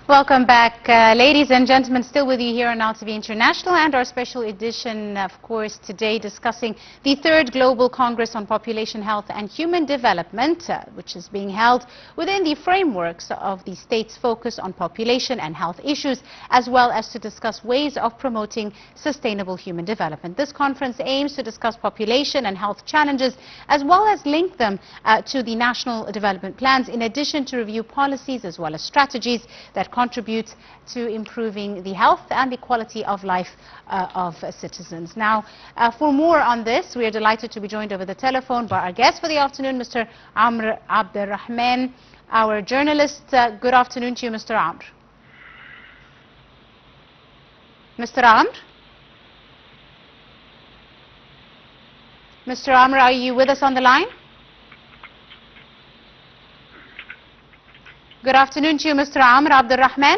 Welcome back, ladies and gentlemen. Still with you here on Nile TV International and our special edition, of course, today discussing the 3rd Global Congress on Population Health and Human Development, which is being held within the frameworks of the state's focus on population and health issues, as well as to discuss ways of promoting sustainable human development. This conference aims to discuss population and health challenges, as well as link them to the national development plans, in addition to review policies as well as strategies that contribute to improving the health and the quality of life of citizens. Now, for more on this, we are delighted to be joined over the telephone by our guest for the afternoon, Mr. Rahman, our journalist. Good afternoon to you, Mr. Amr. Mr. Amr? Mr. Amr, are you with us on the line? Good afternoon to you, Mr. Amr Abdel Rahman.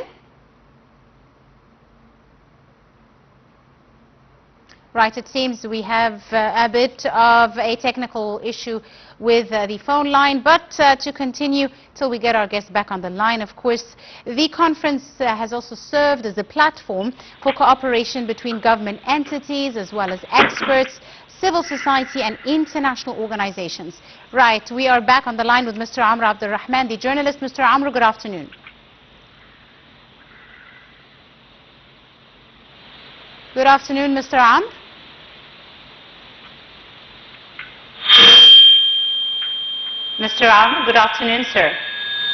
Right, it seems we have a bit of a technical issue with the phone line, but to continue till we get our guest back on the line, of course, the conference has also served as a platform for cooperation between government entities as well as experts, civil society and international organizations. Right, we are back on the line with Mr. Amr Abdel Rahman, the journalist. Mr. Amr, good afternoon. Good afternoon, Mr. Amr. Mr. Amr, good afternoon, sir.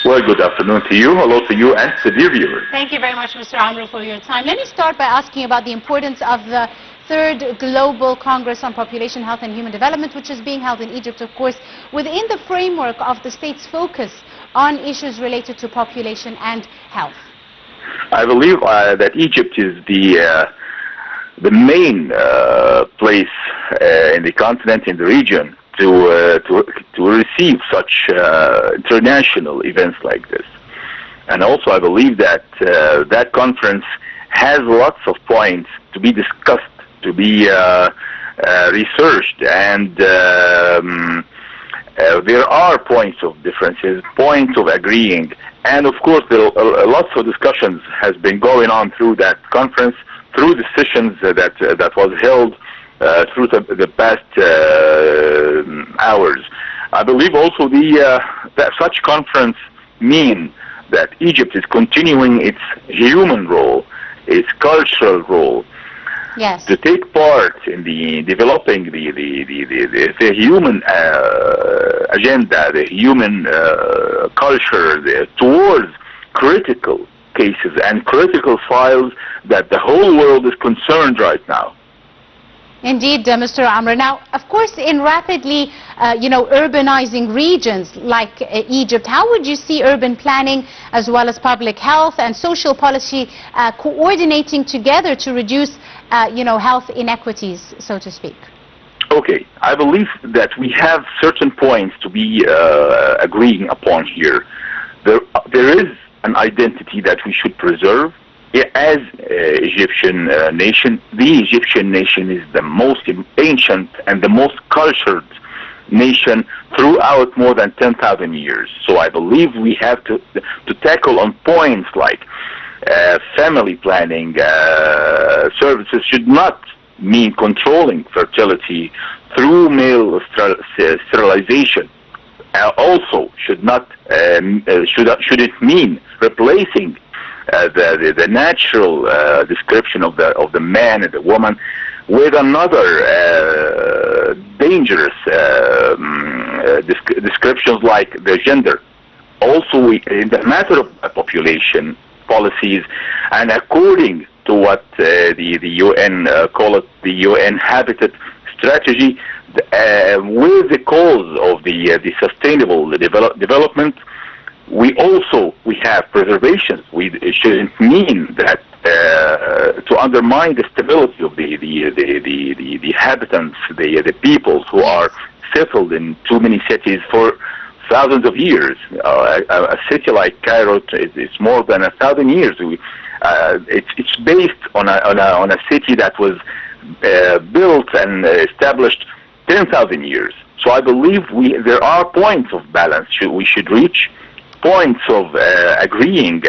Well, good afternoon to you. Hello to you and to the viewers. Thank you very much, Mr. Amr, for your time. Let me start by asking about the importance of the 3rd Global Congress on Population, Health and Human Development, which is being held in Egypt, of course, within the framework of the state's focus on issues related to population and health. I believe that Egypt is the main place in the continent, in the region, to receive such international events like this. And also I believe that that conference has lots of points to be discussed, to be researched, and there are points of differences, points of agreeing, and of course lots of discussions has been going on through that conference, through the sessions that was held through the past hours. I believe also that such conference mean that Egypt is continuing its human role, its cultural role, yes, to take part in the developing the human agenda, the human culture towards critical cases and critical files that the whole world is concerned right now. Indeed, Mr. Amr. Now, of course, in rapidly, urbanizing regions like Egypt, how would you see urban planning as well as public health and social policy coordinating together to reduce, health inequities, so to speak? Okay, I believe that we have certain points to be agreeing upon here. There is an identity that we should preserve. As Egyptian nation, the Egyptian nation is the most ancient and the most cultured nation throughout more than 10,000 years. So I believe we have to tackle on points like family planning services should not mean controlling fertility through male sterilization. Also should it mean replacing the natural description of the man and the woman with another dangerous descriptions like the gender. Also, in the matter of population policies, and according to what the UN call it, the UN Habitat Strategy, with the cause of the sustainable development, we have preservation. It shouldn't mean that to undermine the stability of the habitants, the peoples who are settled in too many cities for thousands of years. A city like Cairo, it's more than 1,000 years. It's based on a city that was built and established 10,000 years. So I believe there are points of balance we should reach points of agreeing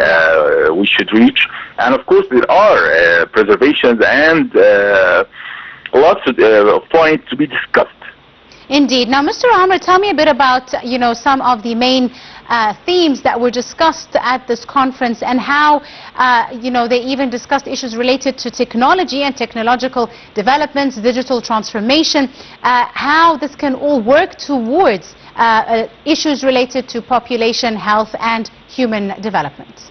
we should reach, and of course there are preservations and lots of points to be discussed. Indeed. Now, Mr. Amr, tell me a bit about, some of the main themes that were discussed at this conference, and how, they even discussed issues related to technology and technological developments, digital transformation, how this can all work towards issues related to population health and human development.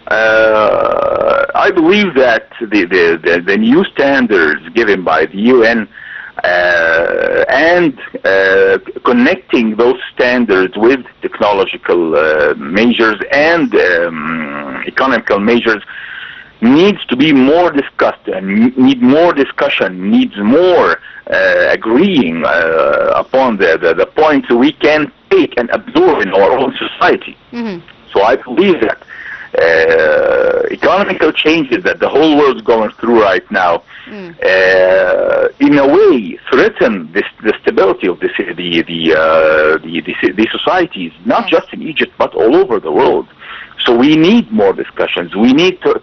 I believe that the new standards given by the UN and connecting those standards with technological measures and economical measures needs to be more discussed, and need more discussion, needs more agreeing upon the points we can take and absorb in our own society. So I believe that economical changes that the whole world is going through right now, in a way, threaten the stability of the societies, not just in Egypt but all over the world. So we need more discussions. We need to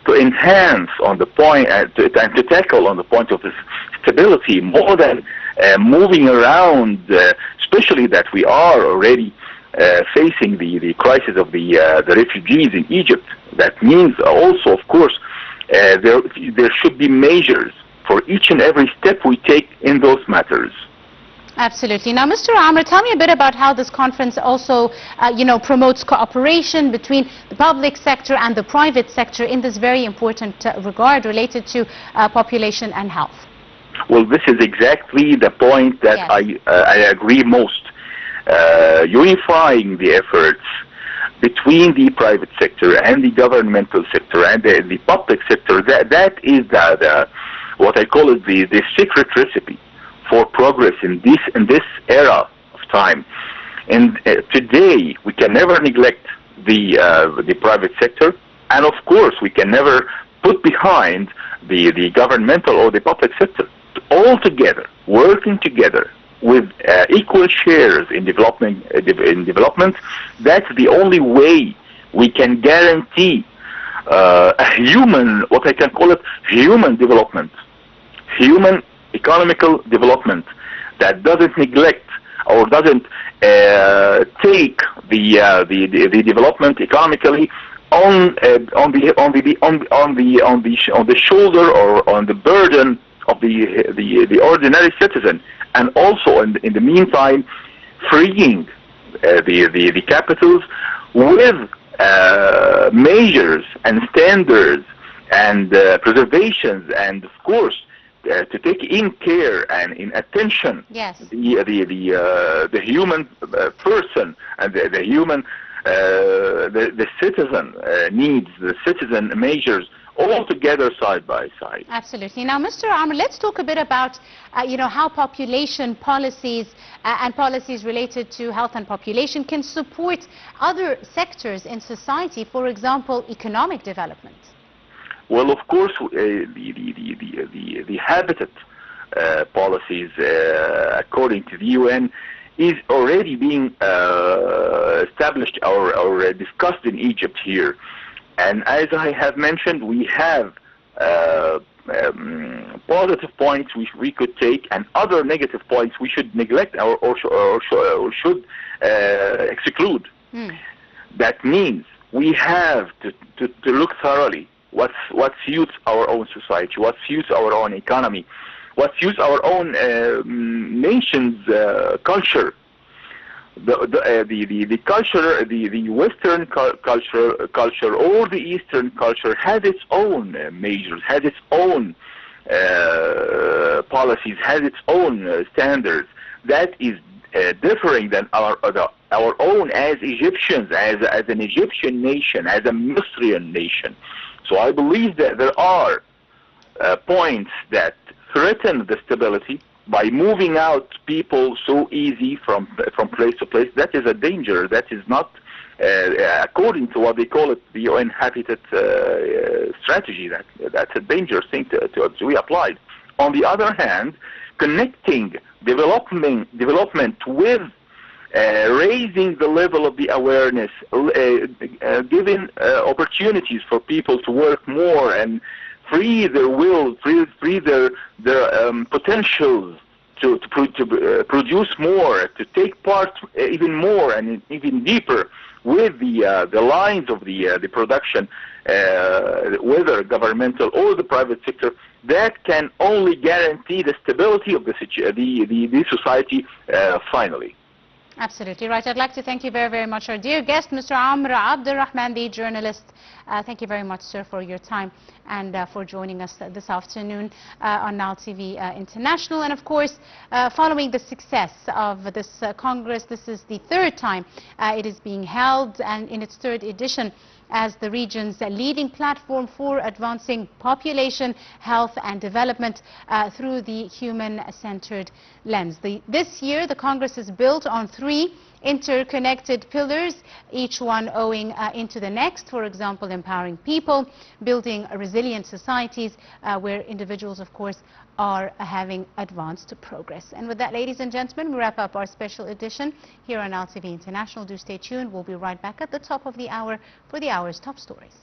enhance on the point and to tackle on the point of this stability more than moving around, especially that we are already facing the crisis of the refugees in Egypt. That means also, of course, there should be measures for each and every step we take in those matters. Absolutely. Now, Mr. Amr, tell me a bit about how this conference also, promotes cooperation between the public sector and the private sector in this very important regard related to population and health. Well, this is exactly the point that I agree most. Unifying the efforts between the private sector and the governmental sector and the public sector, that is what I call it the secret recipe for progress in this era of time. And today we can never neglect the private sector, and of course we can never put behind the governmental or the public sector. All together, working together with equal shares in development, that's the only way we can guarantee a human, what I can call it, human development, human economical development that doesn't neglect or doesn't take the development economically on the shoulder or on the burden of the ordinary citizen, and also in the meantime freeing the capitals with measures and standards and preservations, and of course to take in care and in attention the human person and the human the citizen needs, the citizen measures, all together side by side. Absolutely. Now, Mr. Amr, let's talk a bit about how population policies and policies related to health and population can support other sectors in society, for example, economic development. Well, of course, the habitat policies, according to the UN, is already being established or discussed in Egypt here. And as I have mentioned, we have positive points we could take, and other negative points we should neglect or should exclude. That means we have to look thoroughly what suits our own society, what suits our own economy, what suits our own nation's culture. The culture, the Western culture or the Eastern culture has its own measures, has its own policies, has its own standards that is differing than our own as Egyptians, as an Egyptian nation, as a Misrian nation. So I believe that there are points that threaten the stability by moving out people so easy from place to place. That is a danger. That is not according to what they call it, the UN Habitat strategy. That's a dangerous thing to be applied. On the other hand, connecting development with raising the level of the awareness, giving opportunities for people to work more and free their will, free their potentials to produce more, to take part even more and even deeper with the lines of the production, whether governmental or the private sector. That can only guarantee the stability of the society finally. Absolutely right. I'd like to thank you very, very much. Our dear guest, Mr. Abdel Rahman, the journalist. Thank you very much, sir, for your time and for joining us this afternoon on Nile TV International. And of course, following the success of this Congress, this is the third time it is being held, and in its third edition, as the region's leading platform for advancing population, health and development through the human-centered lens. This year, the Congress is built on three interconnected pillars, each one owing into the next. For example, empowering people, building resilient societies where individuals, of course, are having advanced progress. And with that, ladies and gentlemen, we wrap up our special edition here on Nile TV International. Do stay tuned. We'll be right back at the top of the hour for the hour's top stories.